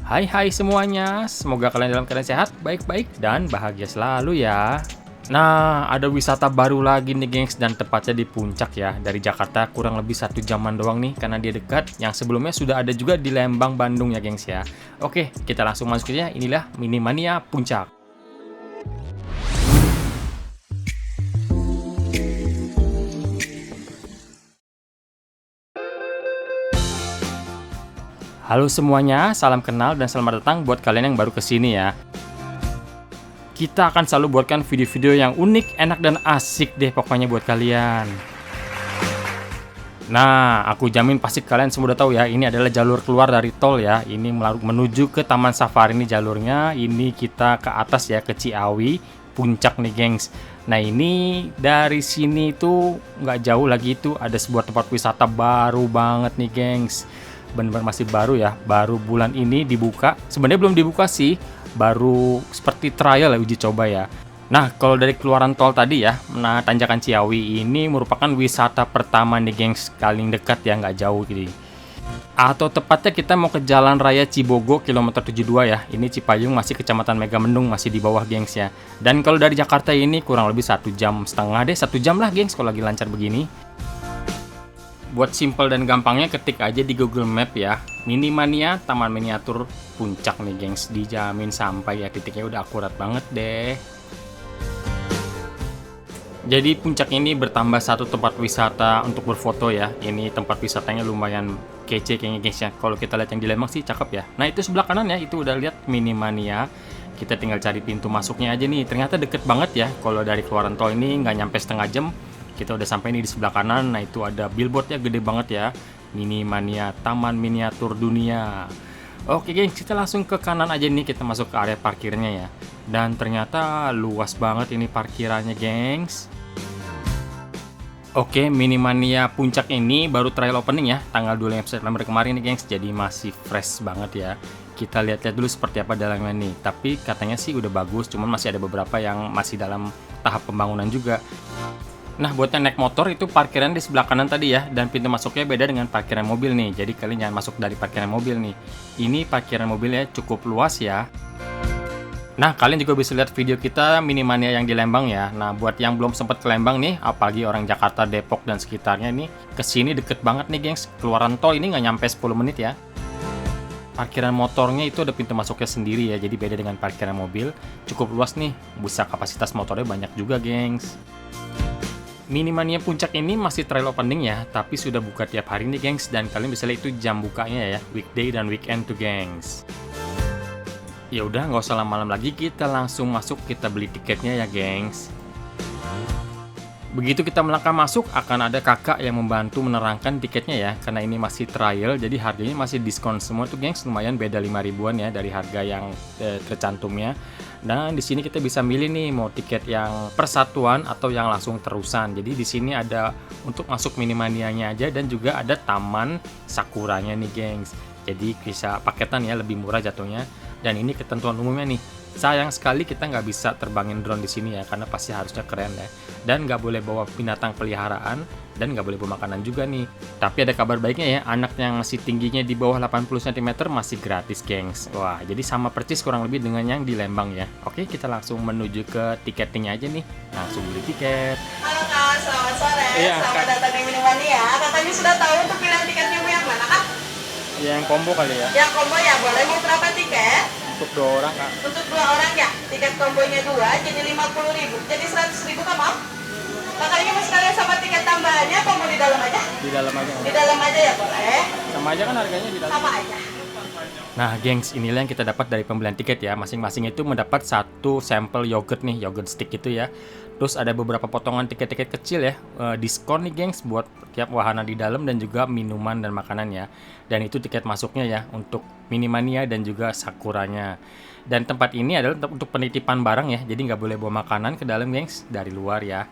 Hai hai semuanya, semoga kalian dalam keadaan sehat, baik-baik, dan bahagia selalu ya. Nah, ada wisata baru lagi nih gengs, dan tepatnya di Puncak ya. Dari Jakarta kurang lebih 1 jaman doang nih, karena dia dekat. Yang sebelumnya sudah ada juga di Lembang, Bandung ya gengs ya. Oke, kita langsung masuk aja, inilah Minimania Puncak. Halo semuanya, salam kenal dan selamat datang buat kalian yang baru kesini ya. Kita akan selalu buatkan video-video yang unik, enak, dan asik deh pokoknya buat kalian. Nah, aku jamin pasti kalian semua udah tahu ya, ini adalah jalur keluar dari tol ya. Ini menuju ke Taman Safari ini jalurnya. Ini kita ke atas ya, ke Ciawi, Puncak nih gengs. Nah ini dari sini tuh nggak jauh lagi itu ada sebuah tempat wisata baru banget nih gengs. Bener-bener masih baru ya, baru bulan ini dibuka. Sebenarnya belum dibuka sih, baru seperti trial ya, uji coba ya. Nah, kalau dari keluaran tol tadi ya, nah Tanjakan Ciawi ini merupakan wisata pertama nih gengs, paling dekat ya, nggak jauh gitu. Atau tepatnya kita mau ke Jalan Raya Cibogo kilometer 72 ya. Ini Cipayung masih Kecamatan Megamendung, masih di bawah gengs ya. Dan kalau dari Jakarta ini kurang lebih 1,5 jam deh, 1 jam lah gengs kalau lagi lancar begini. Buat simple dan gampangnya ketik aja di Google Map ya, Minimania Taman Miniatur Puncak nih gengs, dijamin sampai ya, titiknya udah akurat banget deh. Jadi Puncak ini bertambah satu tempat wisata untuk berfoto ya. Ini tempat wisatanya lumayan kece kayaknya gengs ya. Kalau kita lihat yang di Lembang sih cakep ya. Nah itu sebelah kanan ya, itu udah lihat Minimania. Kita tinggal cari pintu masuknya aja nih. Ternyata deket banget ya. Kalau dari keluaran tol ini nggak nyampe setengah jam. Kita udah sampai nih di sebelah kanan. Nah itu ada billboardnya gede banget ya. Minimania Taman Miniatur Dunia. Oke gengs, kita langsung ke kanan aja nih. Kita masuk ke area parkirnya ya. Dan ternyata luas banget ini parkirannya gengs. Oke, Minimania Puncak ini baru trial opening ya, tanggal 25 September kemarin nih gengs. Jadi masih fresh banget ya. Kita lihat-lihat dulu seperti apa dalamnya nih. Tapi katanya sih udah bagus, cuman masih ada beberapa yang masih dalam tahap pembangunan juga. Nah, buat yang naik motor itu parkiran di sebelah kanan tadi ya, dan pintu masuknya beda dengan parkiran mobil nih. Jadi kalian jangan masuk dari parkiran mobil nih. Ini parkiran mobilnya cukup luas ya. Nah, kalian juga bisa lihat video kita Minimania yang di Lembang ya. Nah, buat yang belum sempat ke Lembang nih, apalagi orang Jakarta, Depok, dan sekitarnya nih, kesini deket banget nih gengs. Keluaran tol ini nggak nyampe 10 menit ya. Parkiran motornya itu ada pintu masuknya sendiri ya, jadi beda dengan parkiran mobil. Cukup luas nih, bisa kapasitas motornya banyak juga gengs. Minimania Puncak ini masih trial opening ya, tapi sudah buka tiap hari nih gengs. Dan kalian bisa lihat itu jam bukanya ya, weekday dan weekend tuh gengs. Ya udah nggak usah lama-lama lagi, kita langsung masuk, kita beli tiketnya ya gengs. Begitu kita melangkah masuk, akan ada kakak yang membantu menerangkan tiketnya ya, karena ini masih trial, jadi harganya masih diskon semua tuh gengs, lumayan beda 5 ribuan ya dari harga yang tercantumnya. Dan di sini kita bisa milih nih mau tiket yang persatuan atau yang langsung terusan. Jadi di sini ada untuk masuk Minimanianya aja, dan juga ada taman sakuranya nih gengs. Jadi bisa paketan ya, lebih murah jatuhnya. Dan ini ketentuan umumnya nih. Sayang sekali kita nggak bisa terbangin drone di sini ya, karena pasti harusnya keren ya. Dan nggak boleh bawa binatang peliharaan, dan nggak boleh bawa makanan juga nih. Tapi ada kabar baiknya ya, anak yang masih tingginya di bawah 80 cm masih gratis gengs. Wah, jadi sama persis kurang lebih dengan yang di Lembang ya. Oke, kita langsung menuju ke tiketingnya aja nih. Langsung beli tiket. Halo Kak, selamat sore. Iya, Selamat Kak. datang di Minimania. Katanya sudah tahu untuk pilihan tiketnya yang mana Kak? Yang combo kali ya. Yang combo ya, boleh mau berapa tiket? Untuk 2 orang kak. Untuk 2 orang ya, tiket combonya 2 jadi 50.000. Jadi 100.000 Kak mau? Kakaknya mau sekalian sama tiket tambahannya apa mau di dalam aja? Di dalam aja. Di dalam aja ya boleh. Sama aja kan harganya di dalam. Sama aja. Nah, gengs, inilah yang kita dapat dari pembelian tiket ya. Masing-masing itu mendapat satu sampel yogurt nih, yogurt stick itu ya. Terus ada beberapa potongan tiket-tiket kecil ya, diskon nih gengs buat tiap wahana di dalam dan juga minuman dan makanan ya. Dan itu tiket masuknya ya untuk Minimania dan juga Sakuranya. Dan tempat ini adalah untuk penitipan barang ya, jadi nggak boleh bawa makanan ke dalam gengs, dari luar ya.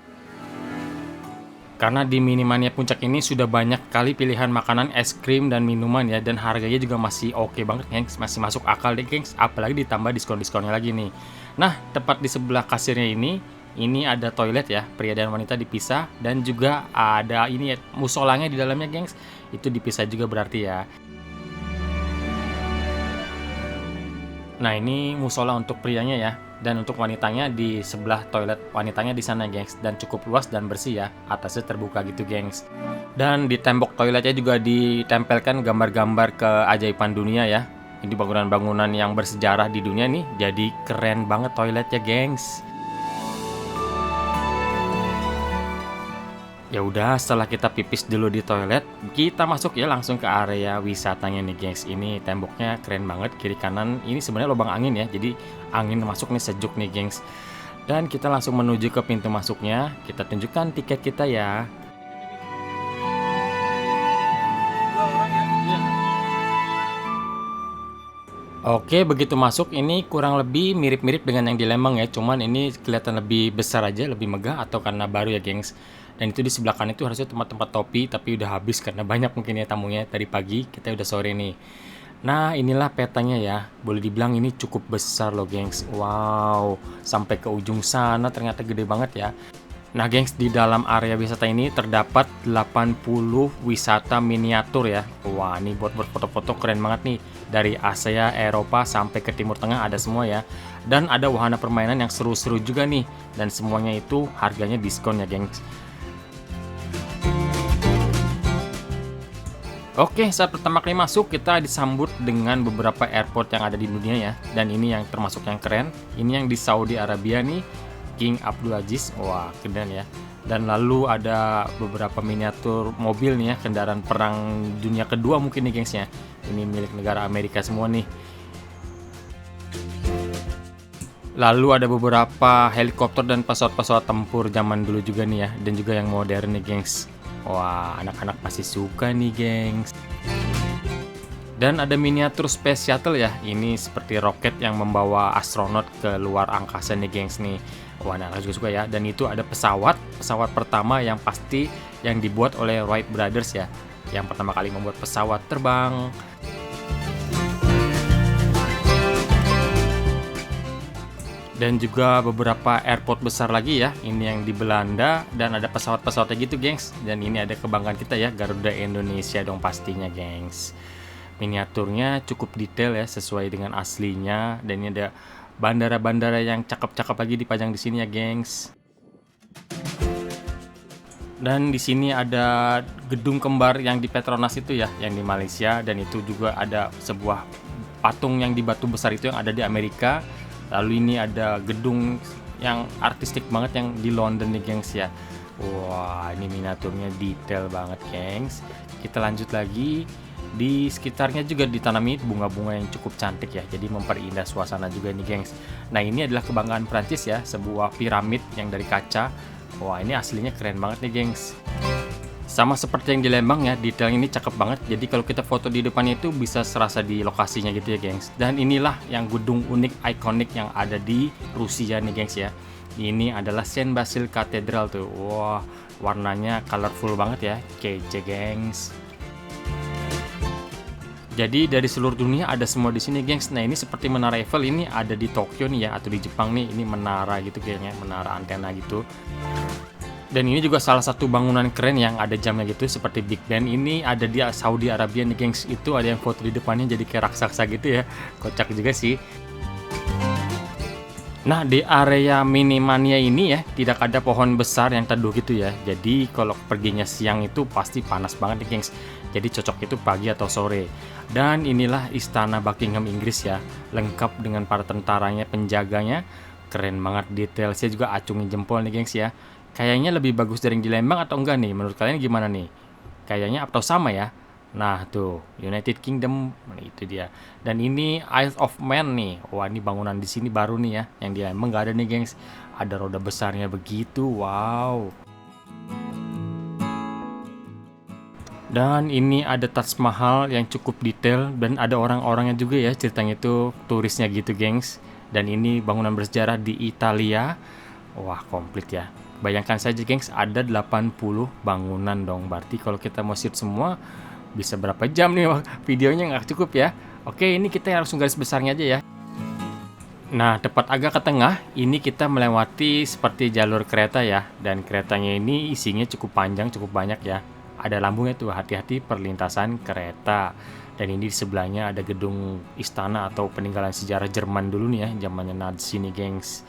Karena di Minimania Puncak ini sudah banyak kali pilihan makanan, es krim, dan minuman ya. Dan harganya juga masih oke banget gengs, masih masuk akal deh gengs. Apalagi ditambah diskon-diskonnya lagi nih. Nah, tepat di sebelah kasirnya ini ada toilet ya, pria dan wanita dipisah. Dan juga ada ini ya, musolanya di dalamnya gengs. Itu dipisah juga berarti ya. Nah, ini musola untuk prianya ya. Dan untuk wanitanya di sebelah toilet wanitanya di sana, gengs. Dan cukup luas dan bersih ya. Atasnya terbuka gitu, gengs. Dan di tembok toiletnya juga ditempelkan gambar-gambar keajaiban dunia ya. Ini bangunan-bangunan yang bersejarah di dunia nih. Jadi keren banget toiletnya, gengs. Ya udah, setelah kita pipis dulu di toilet, kita masuk ya langsung ke area wisatanya nih, gengs. Ini temboknya keren banget, kiri kanan. Ini sebenarnya lubang angin ya, jadi angin masuk nih sejuk nih, gengs. Dan kita langsung menuju ke pintu masuknya. Kita tunjukkan tiket kita ya. Oke, begitu masuk ini kurang lebih mirip-mirip dengan yang di Lembang ya, cuman ini kelihatan lebih besar aja, lebih megah atau karena baru ya, gengs. Dan itu di sebelah kanan itu harusnya tempat-tempat topi, tapi udah habis karena banyak mungkin ya tamunya dari pagi, kita udah sore nih. Nah, inilah petanya ya. Boleh dibilang ini cukup besar loh, gengs. Wow, sampai ke ujung sana ternyata gede banget ya. Nah, gengs, di dalam area wisata ini terdapat 80 wisata miniatur ya. Wah, ini buat berfoto-foto keren banget nih. Dari Asia, Eropa, sampai ke Timur Tengah ada semua ya. Dan ada wahana permainan yang seru-seru juga nih. Dan semuanya itu harganya diskon ya, gengs. Oke, saat pertama kali masuk kita disambut dengan beberapa airport yang ada di dunia ya. Dan ini yang termasuk yang keren. Ini yang di Saudi Arabia nih, King Abdulaziz. Wah, keren ya. Dan lalu ada beberapa miniatur mobil nih ya, kendaraan perang dunia kedua mungkin nih, gengs ya. Ini milik negara Amerika semua nih. Lalu ada beberapa helikopter dan pesawat-pesawat tempur zaman dulu juga nih ya. Dan juga yang modern nih, gengs. Wah, anak-anak pasti suka nih, gengs. Dan ada miniatur Space Shuttle ya. Ini seperti roket yang membawa astronot ke luar angkasa nih, gengs nih. Wah, anak juga suka ya. Dan itu ada pesawat pertama yang pasti yang dibuat oleh Wright Brothers ya. Yang pertama kali membuat pesawat terbang. Dan juga beberapa airport besar lagi ya. Ini yang di Belanda dan ada pesawat-pesawatnya gitu, gengs. Dan ini ada kebanggaan kita ya, Garuda Indonesia dong pastinya, gengs. Miniaturnya cukup detail ya, sesuai dengan aslinya. Dan ini ada bandara-bandara yang cakep-cakep lagi dipajang di sini ya, gengs. Dan di sini ada gedung kembar yang di Petronas itu ya, yang di Malaysia. Dan itu juga ada sebuah patung yang di batu besar itu yang ada di Amerika. Lalu ini ada gedung yang artistik banget yang di London nih, gengs ya. Wah, ini miniaturnya detail banget, gengs. Kita lanjut lagi. Di sekitarnya juga ditanami bunga-bunga yang cukup cantik ya. Jadi memperindah suasana juga nih, gengs. Nah, ini adalah kebanggaan Prancis ya, sebuah piramid yang dari kaca. Wah, ini aslinya keren banget nih, gengs. Sama seperti yang di Lembang ya, detail ini cakep banget. Jadi kalau kita foto di depannya itu bisa serasa di lokasinya gitu ya, gengs. Dan inilah yang gedung unik, ikonik yang ada di Rusia nih, gengs ya. Ini adalah Saint Basil Cathedral tuh. Wah, warnanya colorful banget ya, kece, gengs. Jadi dari seluruh dunia ada semua di sini, gengs. Nah, ini seperti Menara Eiffel ini ada di Tokyo nih ya, atau di Jepang nih. Ini menara gitu kayaknya, menara antena gitu. Dan ini juga salah satu bangunan keren yang ada jamnya gitu, seperti Big Ben. Ini ada di Saudi Arabia nih, gengs. Itu ada yang foto di depannya jadi kayak raksasa gitu ya. Kocak juga sih. Nah, di area Minimania ini ya, tidak ada pohon besar yang teduh gitu ya. Jadi kalau perginya siang itu pasti panas banget nih, gengs. Jadi cocok itu pagi atau sore. Dan inilah istana Buckingham Inggris ya, lengkap dengan para tentaranya, penjaganya. Keren banget, detailnya juga acungin jempol nih, gengs ya. Kayaknya lebih bagus dari yang di Lembang atau enggak nih? Menurut kalian gimana nih? Kayaknya atau sama ya? Nah tuh, United Kingdom, itu dia. Dan ini Isle of Man nih. Wah, ini bangunan di sini baru nih ya. Yang di Lembang nggak ada nih, gengs. Ada roda besarnya begitu, wow. Dan ini ada Taj Mahal yang cukup detail. Dan ada orang-orangnya juga ya, ceritanya itu turisnya gitu, gengs. Dan ini bangunan bersejarah di Italia. Wah, komplit ya. Bayangkan saja, gengs, ada 80 bangunan dong. Berarti kalau kita mau shoot semua, bisa berapa jam nih videonya, nggak cukup ya. Oke, ini kita langsung garis besarnya aja ya. Nah, tepat agak ke tengah, ini kita melewati seperti jalur kereta ya. Dan keretanya ini isinya cukup panjang, cukup banyak ya. ada lambungnya tuh, hati-hati perlintasan kereta. Dan ini di sebelahnya ada gedung istana atau peninggalan sejarah Jerman dulu nih ya, zamannya Nazi nih, gengs.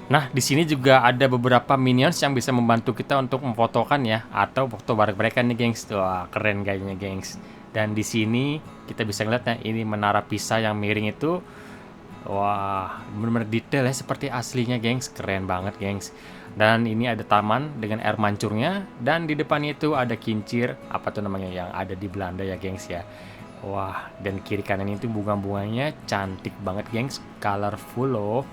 Nah, di sini juga ada beberapa minions yang bisa membantu kita untuk memfotokan ya, atau foto bareng mereka nih, gengs. Wah, keren kayaknya, gengs. Dan di sini kita bisa ngeliat ya, ini menara Pisa yang miring itu. Wah, benar-benar detail ya, seperti aslinya, gengs. Keren banget, gengs. Dan ini ada taman dengan air mancurnya, dan di depannya itu ada kincir, apa tuh namanya, yang ada di Belanda ya, gengs ya. Wah, dan kiri kanan itu bunga-bunganya cantik banget, gengs. Colorful loh.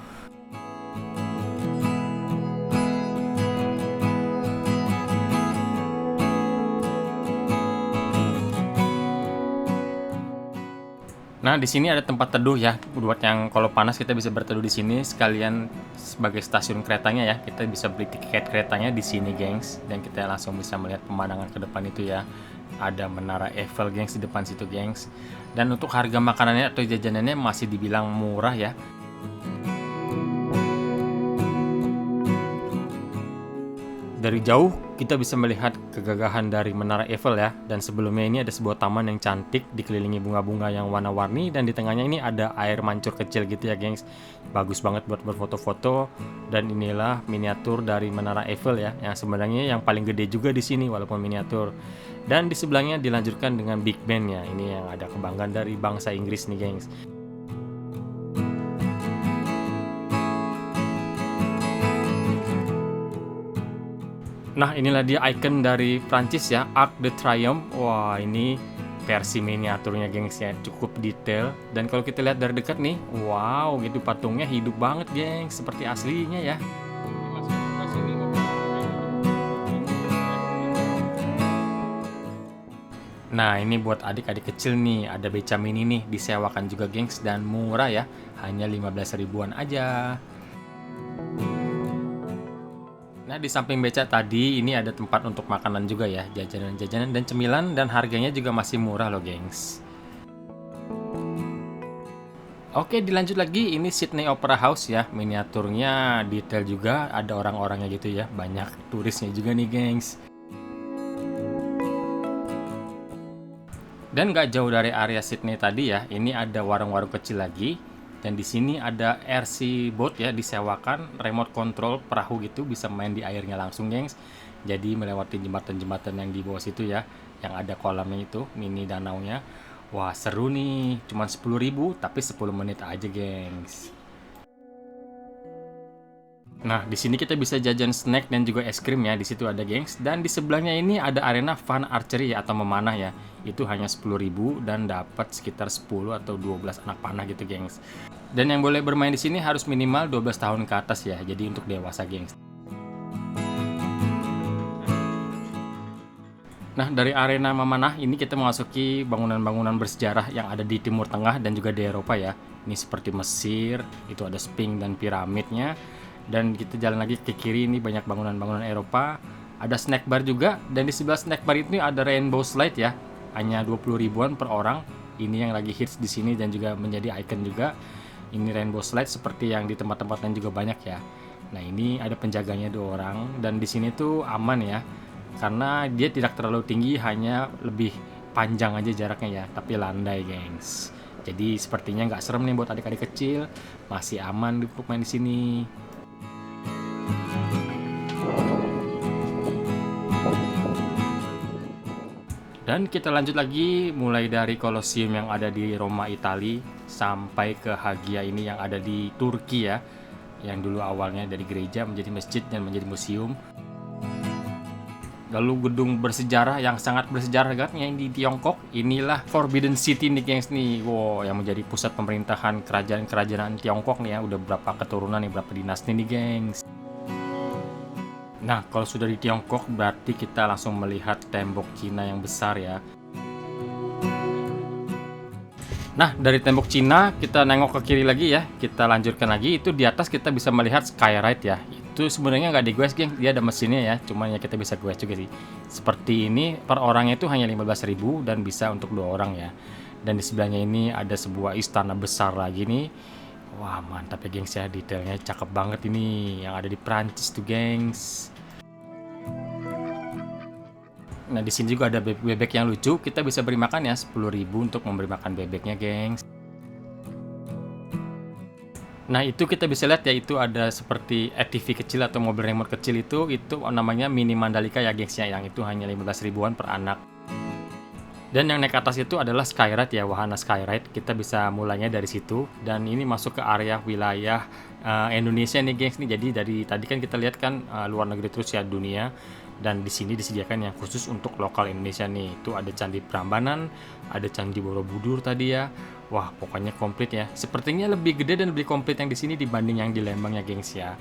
Nah, di sini ada tempat teduh ya, buat yang kalau panas kita bisa berteduh di sini, sekalian sebagai stasiun keretanya ya. Kita bisa beli tiket keretanya di sini, gengs, dan kita langsung bisa melihat pemandangan ke depan itu ya. Ada menara Eiffel, gengs, di depan situ, gengs. Dan untuk harga makanannya atau jajanannya masih dibilang murah ya. Dari jauh kita bisa melihat kegagahan dari menara Eiffel ya, dan sebelumnya ini ada sebuah taman yang cantik dikelilingi bunga-bunga yang warna-warni, dan di tengahnya ini ada air mancur kecil gitu ya, gengs. Bagus banget buat berfoto-foto. Dan inilah miniatur dari menara Eiffel ya, yang sebenarnya yang paling gede juga di sini walaupun miniatur. Dan di sebelahnya dilanjutkan dengan Big Ben ya, ini yang ada kebanggaan dari bangsa Inggris nih, gengs. Nah, inilah dia icon dari Prancis ya, Arc de Triomphe. Wah, ini versi miniaturnya, gengs ya, cukup detail. Dan kalau kita lihat dari dekat nih, wow, gitu patungnya hidup banget, gengs, seperti aslinya ya. Nah, ini buat adik-adik kecil nih, ada beca mini nih, disewakan juga, gengs, dan murah ya, hanya 15 ribuan aja. Nah, di samping beca tadi, ini ada tempat untuk makanan juga ya, jajanan-jajanan dan cemilan, dan harganya juga masih murah loh, gengs. Oke, dilanjut lagi, ini Sydney Opera House ya, miniaturnya detail juga, ada orang-orangnya gitu ya, banyak turisnya juga nih, gengs. Dan nggak jauh dari area Sydney tadi ya, ini ada warung-warung kecil lagi. Dan di sini ada RC boat ya, disewakan, remote control perahu gitu, bisa main di airnya langsung, gengs. Jadi melewati jembatan-jembatan yang di bawah situ ya, yang ada kolamnya itu, mini danaunya. Wah, seru nih, cuman 10.000 tapi 10 menit aja, gengs. Nah, di sini kita bisa jajan snack dan juga es krim ya, di situ ada, gengs. Dan di sebelahnya ini ada arena fun archery ya, atau memanah ya. Itu hanya 10.000 dan dapat sekitar 10 atau 12 anak panah gitu, gengs. Dan yang boleh bermain di sini harus minimal 12 tahun ke atas ya, jadi untuk dewasa, gengs. Nah, dari arena memanah ini kita memasuki bangunan-bangunan bersejarah yang ada di Timur Tengah dan juga di Eropa ya. Ini seperti Mesir, itu ada Sphinx dan piramidnya. Dan kita jalan lagi ke kiri, ini banyak bangunan-bangunan Eropa. Ada snack bar juga, dan di sebelah snack bar itu ada rainbow slide ya. Hanya 20 ribuan per orang. Ini yang lagi hits di sini dan juga menjadi icon juga. Ini rainbow slide seperti yang di tempat-tempat lain juga banyak ya. Nah, ini ada penjaganya 2 orang, dan di sini tuh aman ya. Karena dia tidak terlalu tinggi, hanya lebih panjang aja jaraknya ya, tapi landai, gengs. Jadi sepertinya nggak serem nih buat adik-adik kecil, masih aman untuk main di sini. Dan kita lanjut lagi, mulai dari Colosseum yang ada di Roma, Italia, sampai ke Hagia ini yang ada di Turki ya, yang dulu awalnya dari gereja menjadi masjid dan menjadi museum. Lalu gedung bersejarah yang sangat bersejarah kan yang di Tiongkok, inilah Forbidden City nih, gengs nih. Wow, yang menjadi pusat pemerintahan kerajaan-kerajaan Tiongkok nih ya, udah berapa keturunan nih, berapa dinasti nih, gengs. Nah, kalau sudah di Tiongkok berarti kita langsung melihat tembok Cina yang besar ya. Nah, dari tembok Cina kita nengok ke kiri lagi ya. Kita lanjutkan lagi, itu di atas kita bisa melihat Skyride ya. Itu sebenarnya nggak digoes, geng, dia ada mesinnya ya. Cuman ya kita bisa goes juga sih. Seperti ini, per orangnya itu hanya 15.000 dan bisa untuk 2 orang ya. Dan di sebelahnya ini ada sebuah istana besar lagi nih. Wah, mantap ya gengs ya, detailnya cakep banget ini yang ada di Prancis tuh gengs. Nah, di sini juga ada bebek yang lucu. Kita bisa beri makan ya 10.000 untuk memberi makan bebeknya, gengs. Nah, itu kita bisa lihat ya, itu ada seperti ATV kecil atau mobil remote kecil, itu namanya Mini Mandalika ya, gengs ya. Yang itu hanya 15 ribuan per anak. Dan yang naik ke atas itu adalah Skyride ya, wahana Skyride. Kita bisa mulainya dari situ. Dan ini masuk ke area wilayah Indonesia nih, gengs nih. Jadi dari tadi kan kita lihat kan luar negeri terus ya, dunia. Dan di sini disediakan yang khusus untuk lokal Indonesia nih. Itu ada Candi Prambanan, ada Candi Borobudur tadi ya. Wah, pokoknya komplit ya. Sepertinya lebih gede dan lebih komplit yang di sini dibanding yang di Lembang ya, gengs ya.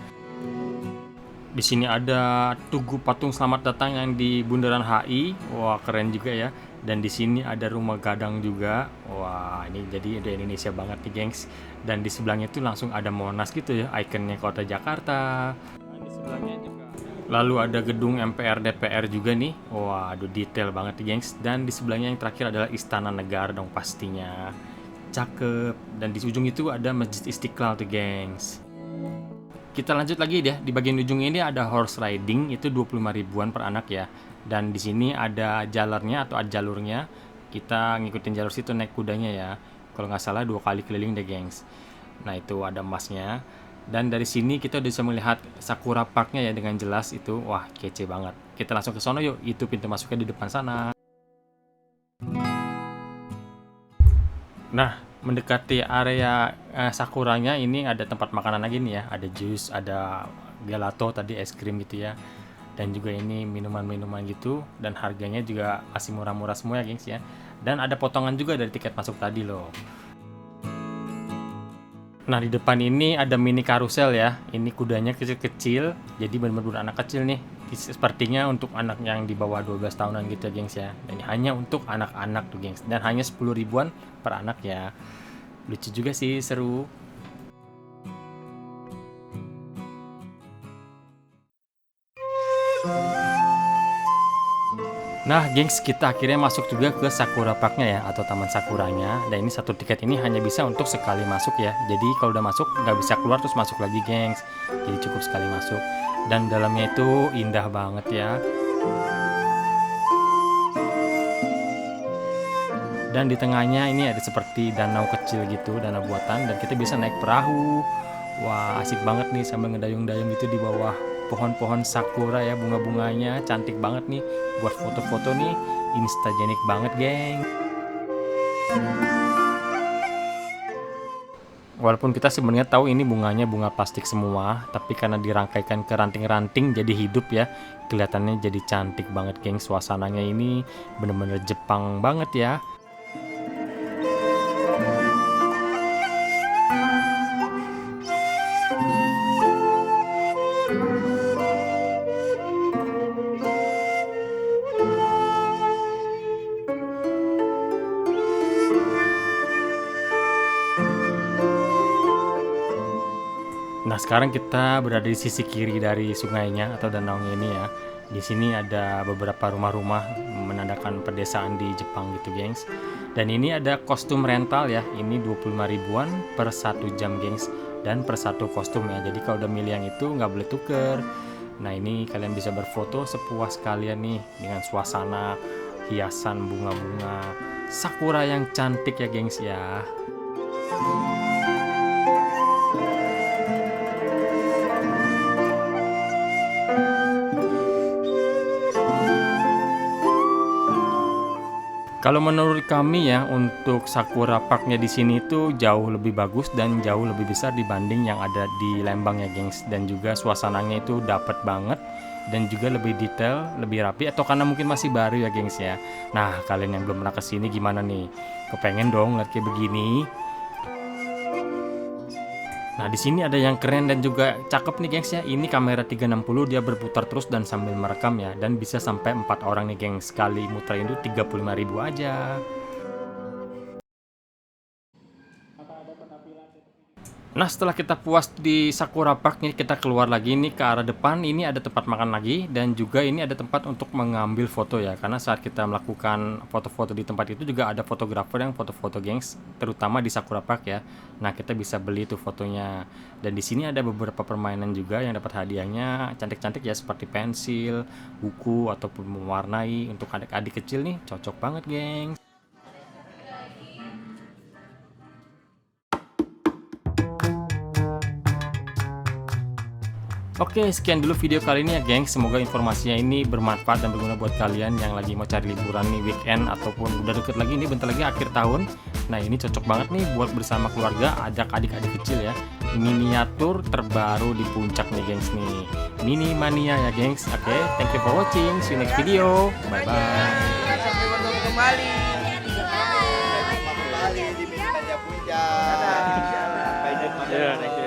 Di sini ada Tugu Patung Selamat Datang yang di Bundaran HI. Wah, keren juga ya. Dan di sini ada Rumah Gadang juga. Wah, ini jadi udah Indonesia banget nih, gengs. Dan di sebelahnya itu langsung ada Monas gitu ya, ikonnya kota Jakarta. Di sebelahnya juga. Lalu ada gedung MPR DPR juga nih. Wah, aduh detail banget nih, gengs. Dan di sebelahnya yang terakhir adalah Istana Negara dong pastinya. Cakep. Dan di ujung itu ada Masjid Istiqlal tuh, gengs. Kita lanjut lagi deh, di bagian ujung ini ada horse riding, itu 25 ribuan per anak ya. Dan di sini ada jalurnya atau ada jalurnya. Kita ngikutin jalur situ naik kudanya ya. Kalau nggak salah 2 kali keliling deh, gengs. Nah, itu ada emasnya. Dan dari sini kita udah bisa melihat Sakura Parknya ya dengan jelas itu. Wah, kece banget. Kita langsung ke sono yuk. Itu pintu masuknya di depan sana. Nah, mendekati area Sakuranya ini ada tempat makanan lagi nih ya. Ada jus, ada gelato tadi, es krim gitu ya. Dan juga ini minuman-minuman gitu. Dan harganya juga masih murah-murah semua ya, gengs ya. Dan ada potongan juga dari tiket masuk tadi loh. Nah, di depan ini ada mini karusel ya. Ini kudanya kecil-kecil. Jadi benar-benar anak kecil nih. Sepertinya untuk anak yang di bawah 12 tahunan gitu ya, gengs ya. Dan ini hanya untuk anak-anak tuh, gengs. Dan hanya 10 ribuan per anak ya. Lucu juga sih, seru. Nah, gengs, kita akhirnya masuk juga ke Sakura Parknya ya, atau Taman Sakuranya. Dan ini satu tiket ini hanya bisa untuk sekali masuk ya. Jadi kalau udah masuk nggak bisa keluar terus masuk lagi, gengs. Jadi cukup sekali masuk. Dan dalamnya itu indah banget ya. Dan di tengahnya ini ada seperti danau kecil gitu, danau buatan. Dan kita bisa naik perahu. Wah, asik banget nih sambil ngedayung-dayung gitu di bawah pohon-pohon sakura ya, bunga-bunganya cantik banget nih buat foto-foto nih, instagenik banget, geng. Walaupun kita sebenarnya tahu ini bunganya bunga plastik semua, tapi karena dirangkaikan ke ranting-ranting jadi hidup ya, kelihatannya jadi cantik banget, geng. Suasananya ini bener-bener Jepang banget ya. Nah, sekarang kita berada di sisi kiri dari sungainya atau danaunya ini ya. Di sini ada beberapa rumah-rumah menandakan pedesaan di Jepang gitu, gengs. Dan ini ada kostum rental ya. Ini 25 ribuan per 1 jam, gengs. Dan per 1 kostum ya. Jadi kalau udah milih yang itu nggak boleh tuker. Nah, ini kalian bisa berfoto sepuas kalian nih dengan suasana hiasan bunga-bunga sakura yang cantik ya, gengs ya. Kalau menurut kami ya, untuk Sakura Parknya di sini itu jauh lebih bagus dan jauh lebih besar dibanding yang ada di Lembang ya, gengs. Dan juga suasananya itu dapat banget dan juga lebih detail, lebih rapi. Atau karena mungkin masih baru ya, gengs ya. Nah, kalian yang belum pernah kesini gimana nih? Kepengen dong lihat kayak begini? Nah, di sini ada yang keren dan juga cakep nih, gengs ya. Ini kamera 360, dia berputar terus dan sambil merekam ya. Dan bisa sampai 4 orang nih, gengs. Sekali muter itu 35.000 aja. Nah, setelah kita puas di Sakura Park nih, kita keluar lagi nih ke arah depan. Ini ada tempat makan lagi dan juga ini ada tempat untuk mengambil foto ya. Karena saat kita melakukan foto-foto di tempat itu juga ada fotografer yang foto-foto, gengs, terutama di Sakura Park ya. Nah, kita bisa beli tuh fotonya. Dan di sini ada beberapa permainan juga yang dapat hadiahnya cantik-cantik ya, seperti pensil, buku ataupun mewarnai. Untuk adik-adik kecil nih cocok banget, gengs. Oke, sekian dulu video kali ini ya, geng. Semoga informasinya ini bermanfaat dan berguna buat kalian yang lagi mau cari liburan nih, weekend ataupun udah deket lagi nih, bentar lagi akhir tahun. Nah, ini cocok banget nih buat bersama keluarga, ajak adik-adik kecil ya. Miniatur terbaru di puncak nih, gengs nih. Mini Mania ya, gengs. Oke, thank you for watching. See you next video. Bye bye. Sampai bertemu kembali. Kembali di Mini Mania Puncak. Dadah. Sampai jumpa.